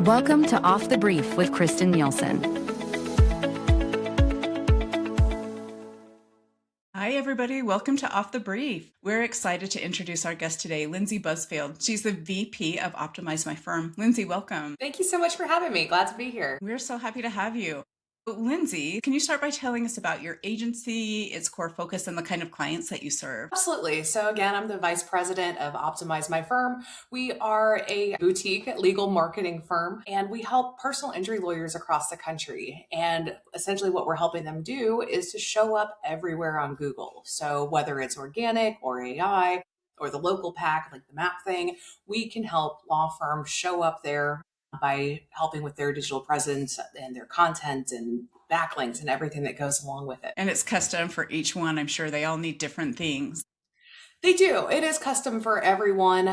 Welcome to Off the Brief with Kristen Nielsen. Hi, everybody. Welcome to Off the Brief. We're excited to introduce our guest today, Lindsey Busfield. She's the VP of Optimize My Firm. Lindsey, welcome. Thank you so much for having me. Glad to be here. We're so happy to have you. Lindsey, can you start by telling us about your agency, its core focus, and the kind of clients that you serve? Absolutely. So again, I'm the vice president of Optimize My Firm. We are a boutique legal marketing firm, and we help personal injury lawyers across the country. And essentially what we're helping them do is to show up everywhere on Google. So whether it's organic or AI or the local pack, like the map thing, we can help law firms show up there by helping with their digital presence and their content and backlinks and everything that goes along with it. And it's custom for each one. I'm sure they all need different things. They do. It is custom for everyone.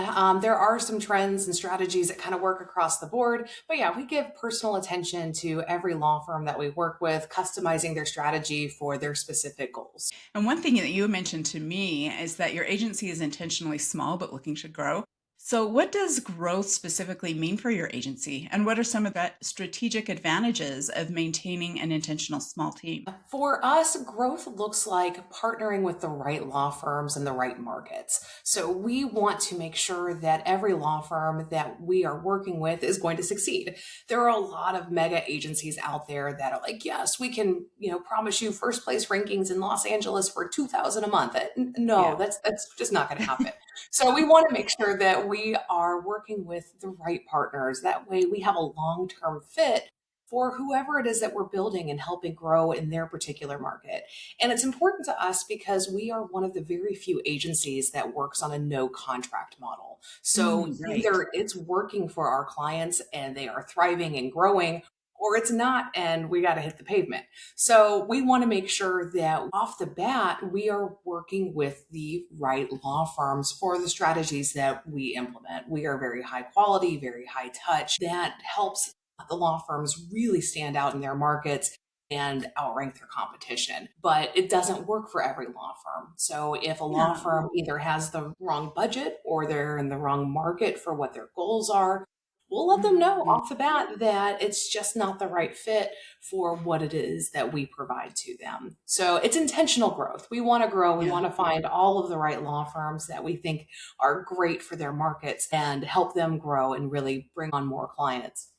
There are some trends and strategies that kind of work across the board. But yeah, we give personal attention to every law firm that we work with, customizing their strategy for their specific goals. And one thing that you mentioned to me is that your agency is intentionally small, but looking to grow. So what does growth specifically mean for your agency? And what are some of the strategic advantages of maintaining an intentional small team? For us, growth looks like partnering with the right law firms in the right markets. So we want to make sure that every law firm that we are working with is going to succeed. There are a lot of mega agencies out there that are like, yes, we can, promise you first place rankings in Los Angeles for $2,000 a month. No, that's just not going to happen. So we want to make sure that we are working with the right partners. That way we have a long-term fit for whoever it is that we're building and helping grow in their particular market. And it's important to us because we are one of the very few agencies that works on a no contract model. So either it's working for our clients and they are thriving and growing, or it's not, and we got to hit the pavement. So we want to make sure that off the bat, we are working with the right law firms for the strategies that we implement. We are very high quality, very high touch. That helps the law firms really stand out in their markets and outrank their competition. But it doesn't work for every law firm. So if a law firm either has the wrong budget or they're in the wrong market for what their goals are, we'll let them know off the bat that it's just not the right fit for what it is that we provide to them. So it's intentional growth. We want to grow. We want to find all of the right law firms that we think are great for their markets and help them grow and really bring on more clients.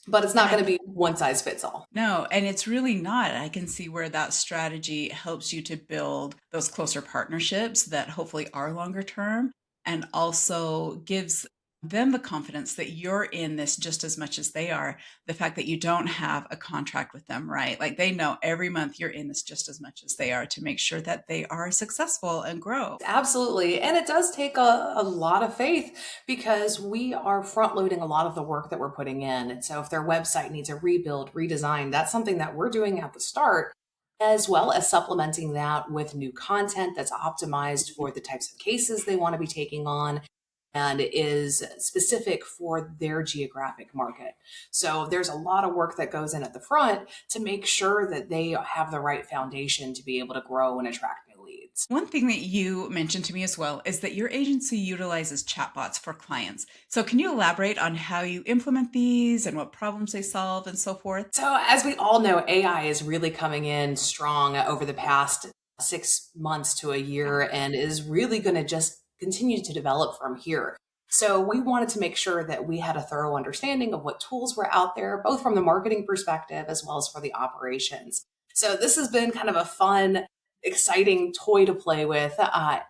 But it's not going to be one size fits all. No, and it's really not. I can see where that strategy helps you to build those closer partnerships that hopefully are longer term and also gives them the confidence that you're in this just as much as they are. The fact that you don't have a contract with them, right? Like they know every month you're in this just as much as they are to make sure that they are successful and grow. Absolutely. And it does take a lot of faith because we are front loading a lot of the work that we're putting in. And so if their website needs a rebuild, redesign, that's something that we're doing at the start, as well as supplementing that with new content that's optimized for the types of cases they want to be taking on and is specific for their geographic market. So there's a lot of work that goes in at the front to make sure that they have the right foundation to be able to grow and attract new leads. One thing that you mentioned to me as well is that your agency utilizes chatbots for clients. So can you elaborate on how you implement these and what problems they solve and so forth? So as we all know, AI is really coming in strong over the past 6 months to a year and is really going to just continue to develop from here. So we wanted to make sure that we had a thorough understanding of what tools were out there, both from the marketing perspective as well as for the operations. So this has been kind of a fun, exciting toy to play with.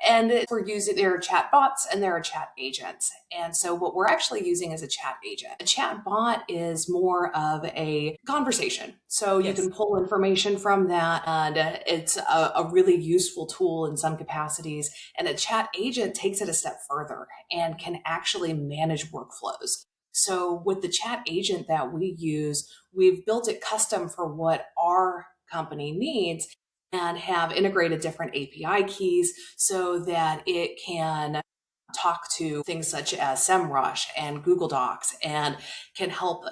And we're using, there are chat bots and there are chat agents. And so what we're actually using is a chat agent. A chat bot is more of a conversation. So you can pull information from that, and it's a really useful tool in some capacities. And a chat agent takes it a step further and can actually manage workflows. So with the chat agent that we use, we've built it custom for what our company needs and have integrated different API keys so that it can talk to things such as SEMrush and Google Docs and can help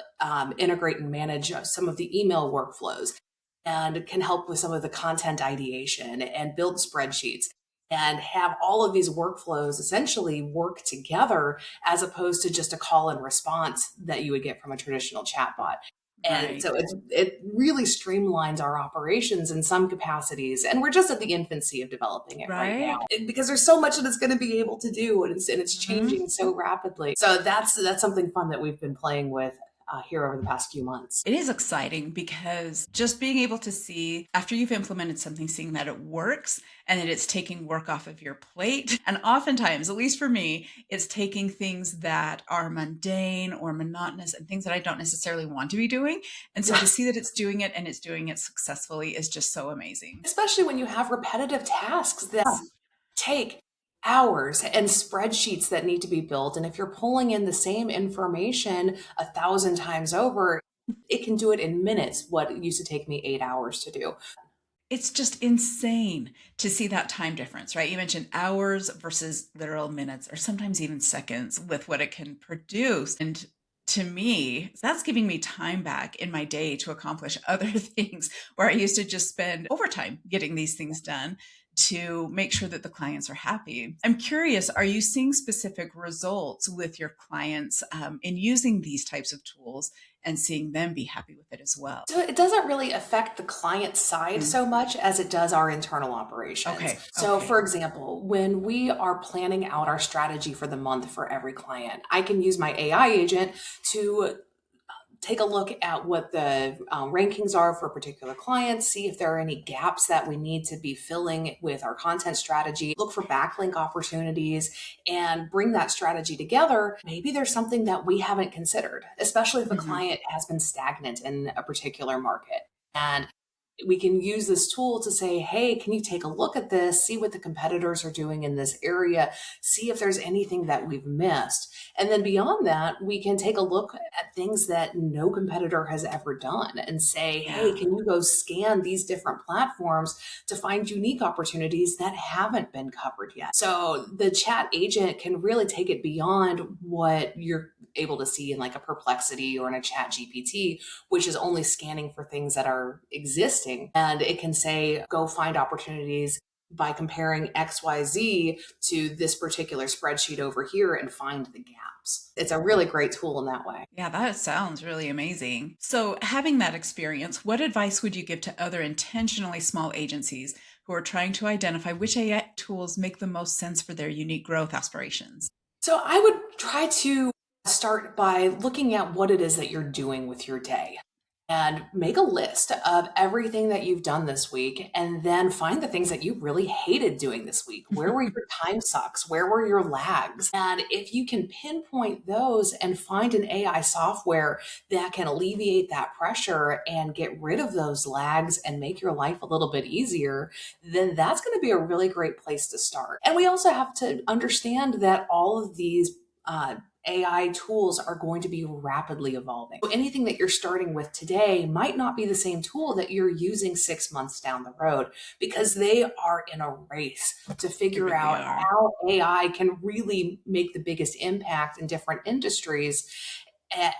integrate and manage some of the email workflows and can help with some of the content ideation and build spreadsheets. and have all of these workflows essentially work together as opposed to just a call and response that you would get from a traditional chatbot. And Right. so it really streamlines our operations in some capacities. And we're just at the infancy of developing it right now Right. because there's so much that it's going to be able to do, and it's Mhm. changing so rapidly. So that's something fun that we've been playing with here over the past few months. It is exciting because just being able to see after you've implemented something, seeing that it works and that it's taking work off of your plate. And oftentimes, at least for me, it's taking things that are mundane or monotonous and things that I don't necessarily want to be doing. And so to Yes. see that it's doing it and it's doing it successfully is just so amazing. Especially when you have repetitive tasks that take hours and spreadsheets that need to be built. And if you're pulling in the same information 1,000 times over, it can do it in minutes, what used to take me 8 hours to do. It's just insane to see that time difference, right? You mentioned hours versus literal minutes or sometimes even seconds with what it can produce. And to me, that's giving me time back in my day to accomplish other things where I used to just spend overtime getting these things done to make sure that the clients are happy. I'm curious, are you seeing specific results with your clients in using these types of tools and seeing them be happy with it as well? So it doesn't really affect the client side Mm. so much as it does our internal operations. Okay. So, Okay. for example, when we are planning out our strategy for the month for every client, I can use my AI agent to take a look at what the rankings are for particular clients, see if there are any gaps that we need to be filling with our content strategy, look for backlink opportunities, and bring that strategy together. Maybe there's something that we haven't considered, especially if a Mhm. client has been stagnant in a particular market. And we can use this tool to say, hey, can you take a look at this, see what the competitors are doing in this area, see if there's anything that we've missed. And then beyond that, we can take a look at things that no competitor has ever done and say, hey, Yeah. can you go scan these different platforms to find unique opportunities that haven't been covered yet? So the chat agent can really take it beyond what you're able to see in like a Perplexity or in a chat GPT, which is only scanning for things that are existing. And it can say, go find opportunities by comparing XYZ to this particular spreadsheet over here and find the gaps. It's a really great tool in that way. Yeah, that sounds really amazing. So, having that experience, what advice would you give to other intentionally small agencies who are trying to identify which AI tools make the most sense for their unique growth aspirations? So I would try to start by looking at what it is that you're doing with your day and make a list of everything that you've done this week and then find the things that you really hated doing this week. Where were your time sucks? Where were your lags? And if you can pinpoint those and find an AI software that can alleviate that pressure and get rid of those lags and make your life a little bit easier, then that's going to be a really great place to start. And we also have to understand that all of these AI tools are going to be rapidly evolving. So anything that you're starting with today might not be the same tool that you're using 6 months down the road because they are in a race to They figure really out are. how AI can really make the biggest impact in different industries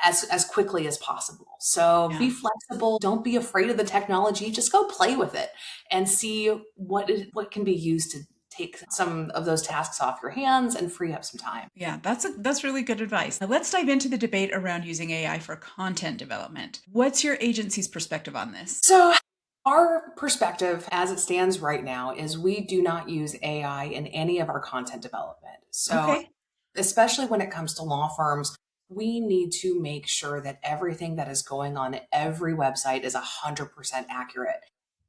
as quickly as possible. So be Yeah. flexible. Don't be afraid of the technology. Just go play with it and see what can be used to take some of those tasks off your hands and free up some time. Yeah, that's really good advice. Now let's dive into the debate around using AI for content development. What's your agency's perspective on this? So our perspective as it stands right now is we do not use AI in any of our content development. So Okay. especially when it comes to law firms, we need to make sure that everything that is going on every website is 100% accurate.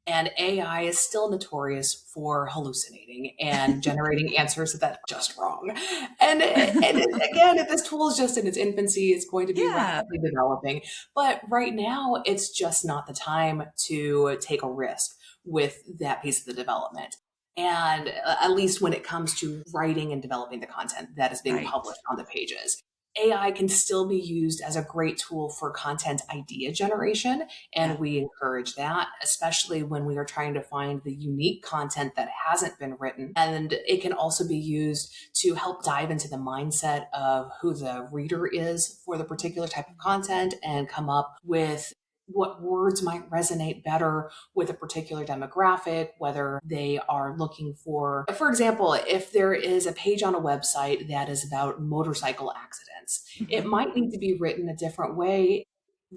And AI is still notorious for hallucinating and generating answers that are just wrong. Again, if this tool is just in its infancy, it's going to be Yeah. rapidly developing. But right now, it's just not the time to take a risk with that piece of the development. And at least when it comes to writing and developing the content that is being Right. published on the pages. AI can still be used as a great tool for content idea generation, Yeah. and we encourage that, especially when we are trying to find the unique content that hasn't been written. And it can also be used to help dive into the mindset of who the reader is for the particular type of content and come up with what words might resonate better with a particular demographic, whether they are looking for example, if there is a page on a website that is about motorcycle accidents, it Mhm. might need to be written a different way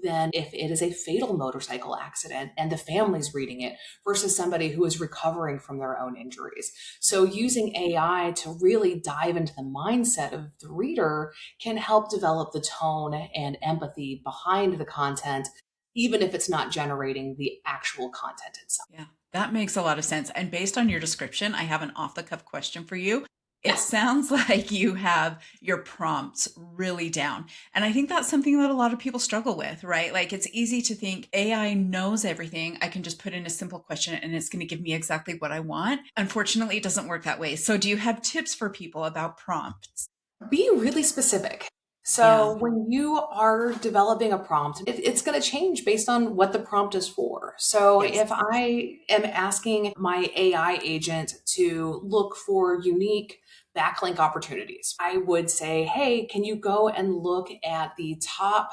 than if it is a fatal motorcycle accident and the family's reading it versus somebody who is recovering from their own injuries. So using AI to really dive into the mindset of the reader can help develop the tone and empathy behind the content, even if it's not generating the actual content itself. Yeah, that makes a lot of sense. And based on your description, I have an off the cuff question for you. It Yeah. sounds like you have your prompts really down. And I think that's something that a lot of people struggle with, right? Like it's easy to think AI knows everything. I can just put in a simple question and it's going to give me exactly what I want. Unfortunately, it doesn't work that way. So, do you have tips for people about prompts? Be really specific. Yeah. So when you are developing a prompt, it's going to change based on what the prompt is for. So Yes. if I am asking my AI agent to look for unique backlink opportunities, I would say, hey, can you go and look at the top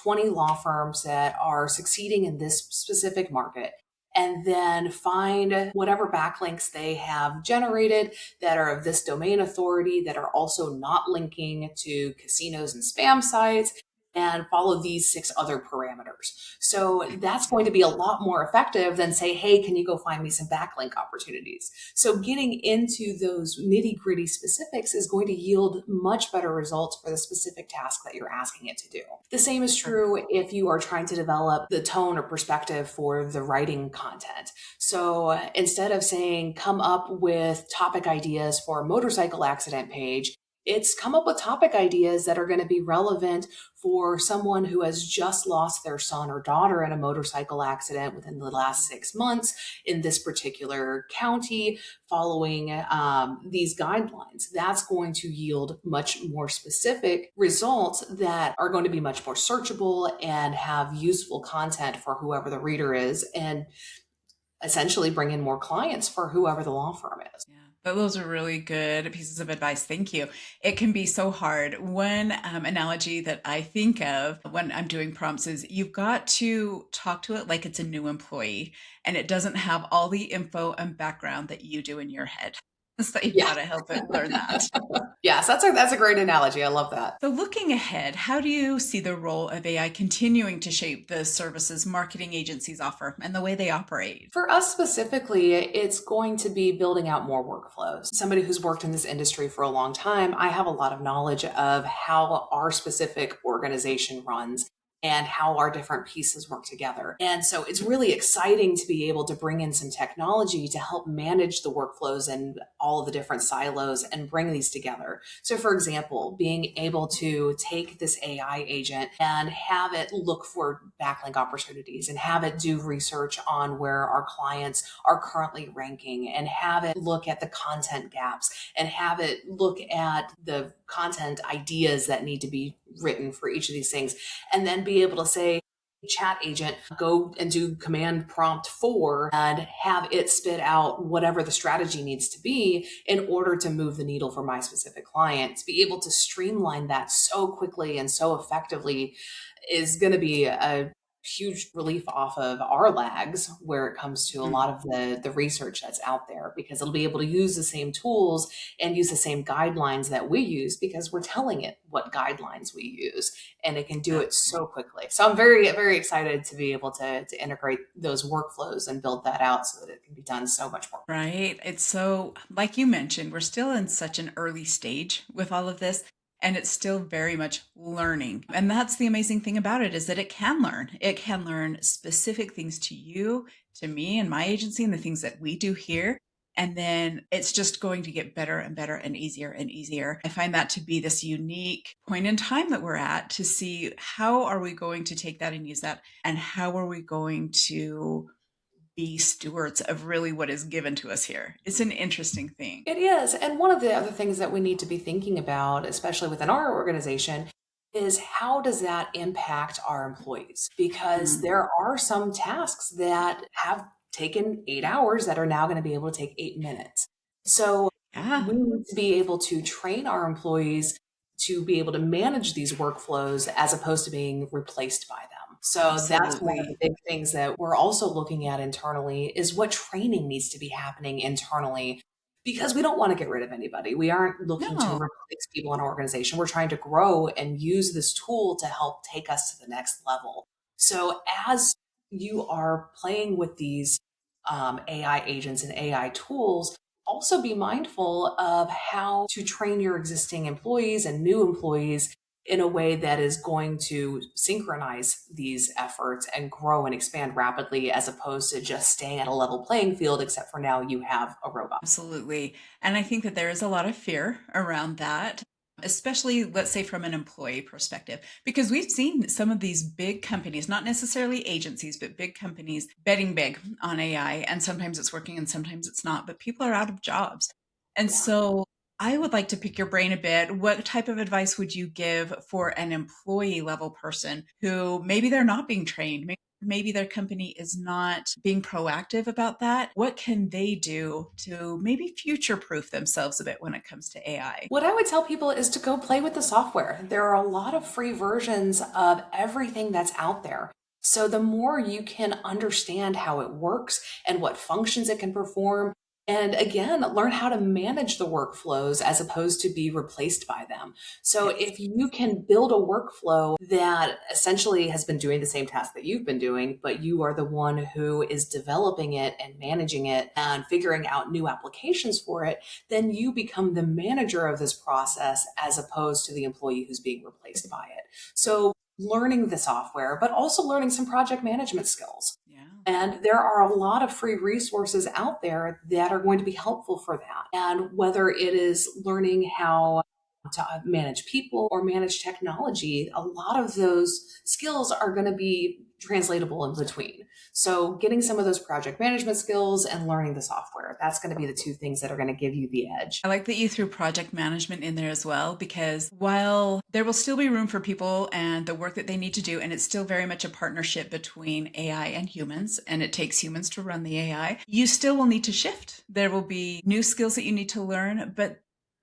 20 law firms that are succeeding in this specific market? And then find whatever backlinks they have generated that are of this domain authority that are also not linking to casinos and spam sites, and follow these 6 other parameters. So that's going to be a lot more effective than say, hey, can you go find me some backlink opportunities? So getting into those nitty gritty specifics is going to yield much better results for the specific task that you're asking it to do. The same is true if you are trying to develop the tone or perspective for the writing content. So instead of saying, come up with topic ideas for a motorcycle accident page, it's come up with topic ideas that are going to be relevant for someone who has just lost their son or daughter in a motorcycle accident within the last 6 months in this particular county, following these guidelines. That's going to yield much more specific results that are going to be much more searchable and have useful content for whoever the reader is, and essentially bring in more clients for whoever the law firm is. Yeah, but those are really good pieces of advice. Thank you. It can be so hard. One analogy that I think of when I'm doing prompts is you've got to talk to it like it's a new employee and it doesn't have all the info and background that you do in your head. So you've Yeah. got to help it learn that. Yes, that's a great analogy. I love that. So, looking ahead, how do you see the role of AI continuing to shape the services marketing agencies offer and the way they operate? For us specifically, it's going to be building out more workflows. Somebody who's worked in this industry for a long time, I have a lot of knowledge of how our specific organization runs and how our different pieces work together. And so it's really exciting to be able to bring in some technology to help manage the workflows and all of the different silos and bring these together. So for example, being able to take this AI agent and have it look for backlink opportunities and have it do research on where our clients are currently ranking and have it look at the content gaps and have it look at the content ideas that need to be written for each of these things, and then be able to say, chat agent, go and do command prompt 4 and have it spit out whatever the strategy needs to be in order to move the needle for my specific client. To be able to streamline that so quickly and so effectively is going to be a huge relief off of our lags where it comes to a lot of the research that's out there, because it'll be able to use the same tools and use the same guidelines that we use because we're telling it what guidelines we use, and it can do it so quickly. So I'm very, very excited to be able to integrate those workflows and build that out so that it can be done so much more. Right. It's so, like you mentioned, we're still in such an early stage with all of this, and it's still very much learning. And that's the amazing thing about it is that it can learn. It can learn specific things to you, to me, and my agency, and the things that we do here. And then it's just going to get better and better and easier and easier. I find that to be this unique point in time that we're at to see how are we going to take that and use that, and how are we going to be stewards of really what is given to us here. It's an interesting thing. It is. And one of the other things that we need to be thinking about, especially within our organization, is how does that impact our employees? Because there are some tasks that have taken 8 hours that are now going to be able to take 8 minutes. So Yeah. we need to be able to train our employees to be able to manage these workflows as opposed to being replaced by them. So that's one of the Absolutely. big things that we're also looking at internally is what training needs to be happening internally because we don't want to get rid of anybody. We aren't looking to No. replace people in our organization. We're trying to grow and use this tool to help take us to the next level. So as you are playing with these AI agents and AI tools, also be mindful of how to train your existing employees and new employees in a way that is going to synchronize these efforts and grow and expand rapidly as opposed to just staying at a level playing field, except for now you have a robot. Absolutely. And I think that there is a lot of fear around that, especially, let's say, from an employee perspective, because we've seen some of these big companies, not necessarily agencies, but big companies betting big on AI. And sometimes it's working and sometimes it's not, but people are out of jobs. And Yeah. so I would like to pick your brain a bit. What type of advice would you give for an employee level person who maybe they're not being trained? Maybe their company is not being proactive about that. What can they do to maybe future proof themselves a bit when it comes to AI? What I would tell people is to go play with the software. There are a lot of free versions of everything that's out there. So the more you can understand how it works and what functions it can perform, and again, learn how to manage the workflows as opposed to be replaced by them. So Yes. if you can build a workflow that essentially has been doing the same task that you've been doing, but you are the one who is developing it and managing it and figuring out new applications for it, then you become the manager of this process as opposed to the employee who's being replaced by it. So learning the software, but also learning some project management skills. Yeah. And there are a lot of free resources out there that are going to be helpful for that. And whether it is learning how to manage people or manage technology, a lot of those skills are going to be translatable in between. So getting some of those project management skills and learning the software, that's going to be the two things that are going to give you the edge. I like that you threw project management in there as well, because while there will still be room for people and the work that they need to do, and it's still very much a partnership between AI and humans, and it takes humans to run the AI, you still will need to shift. There will be new skills that you need to learn, but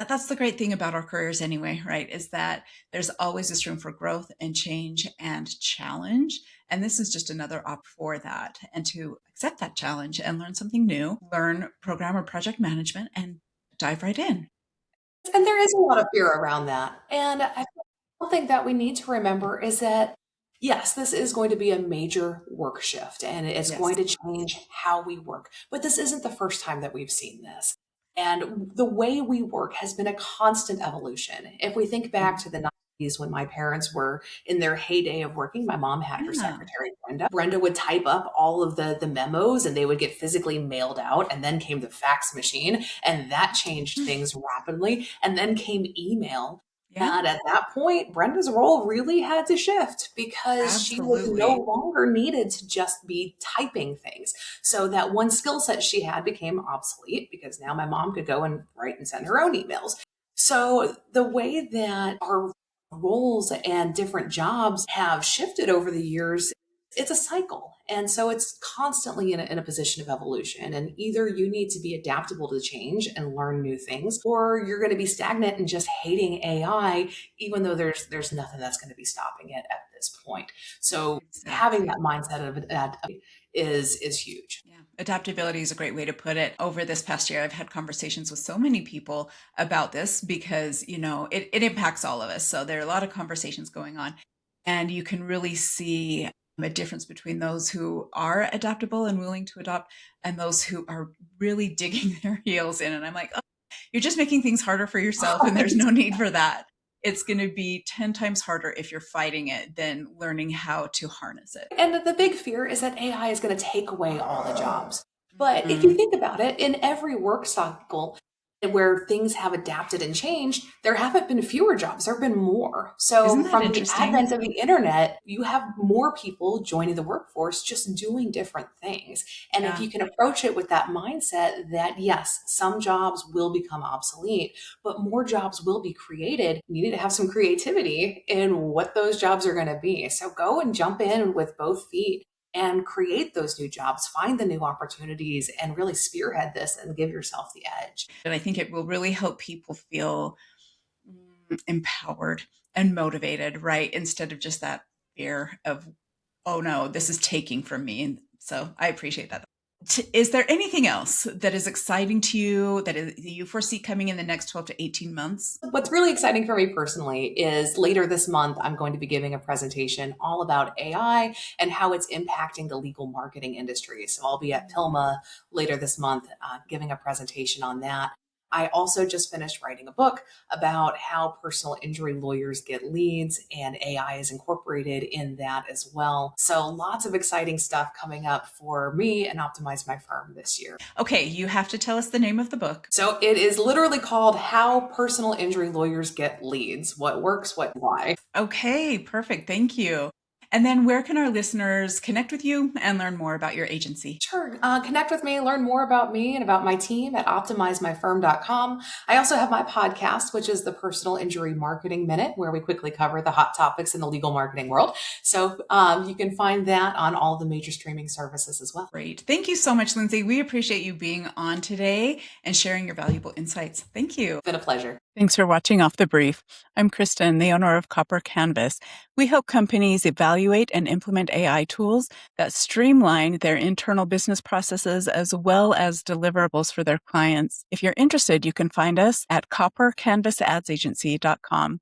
that's the great thing about our careers anyway, right? Is that there's always this room for growth and change and challenge. And this is just another op for that. And to accept that challenge and learn something new, learn program or project management and dive right in. And there is a lot of fear around that. And I think one thing that we need to remember is that, yes, this is going to be a major work shift and it's going Yes. to change how we work. But this isn't the first time that we've seen this. And the way we work has been a constant evolution. If we think back Mhm. to the 90s when my parents were in their heyday of working, my mom had her Yeah. secretary, Brenda. Brenda would type up all of the memos and they would get physically mailed out. And then came the fax machine, and that changed things rapidly. And then came email. Yeah, And at that point, Brenda's role really had to shift because she was no absolutely. longer needed to just be typing things. So that one skill set she had became obsolete because now my mom could go and write and send her own emails. So the way that our roles and different jobs have shifted over the years, it's a cycle. And so it's constantly in a position of evolution. And either you need to be adaptable to change and learn new things, or you're going to be stagnant and just hating AI, even though there's nothing that's going to be stopping it at this point. So having Exactly. that mindset of that is huge. Yeah. Adaptability is a great way to put it. Over this past year, I've had conversations with so many people about this because, it impacts all of us. So there are a lot of conversations going on. And you can really see a difference between those who are adaptable and willing to adopt and those who are really digging their heels in. And I'm like, oh, you're just making things harder for yourself, and there's no need for that. It's going to be 10 times harder if you're fighting it than learning how to harness it. And the big fear is that AI is going to take away all the jobs. But if you Mhm. think about it, in every work cycle where things have adapted and changed, there haven't been fewer jobs, there have been more. So Isn't that from the interesting? advent of the internet, you have more people joining the workforce just doing different things. And if Yeah. you can approach it with that mindset that yes, some jobs will become obsolete, but more jobs will be created, you need to have some creativity in what those jobs are going to be. So go and jump in with both feet and create those new jobs, find the new opportunities, and really spearhead this and give yourself the edge. And I think it will really help people feel empowered and motivated, right? Instead of just that fear of oh no, this is taking from me. And so I appreciate that. Is there anything else that is exciting to you that you foresee coming in the next 12 to 18 months? What's really exciting for me personally is later this month, I'm going to be giving a presentation all about AI and how it's impacting the legal marketing industry. So I'll be at PILMA later this month giving a presentation on that. I also just finished writing a book about how personal injury lawyers get leads, and AI is incorporated in that as well. So lots of exciting stuff coming up for me and Optimize My Firm this year. Okay, you have to tell us the name of the book. So it is literally called How Personal Injury Lawyers Get Leads. What works, what why. Okay, perfect. Thank you. And then where can our listeners connect with you and learn more about your agency? Sure. Connect with me, learn more about me and about my team at optimizemyfirm.com. I also have my podcast, which is the Personal Injury Marketing Minute, where we quickly cover the hot topics in the legal marketing world. So you can find that on all the major streaming services as well. Great. Thank you so much, Lindsey. We appreciate you being on today and sharing your valuable insights. Thank you. It's been a pleasure. Thanks for watching Off the Brief. I'm Kristen, the owner of Copper Canvas. We help companies evaluate and implement AI tools that streamline their internal business processes as well as deliverables for their clients. If you're interested, you can find us at coppercanvasadsagency.com.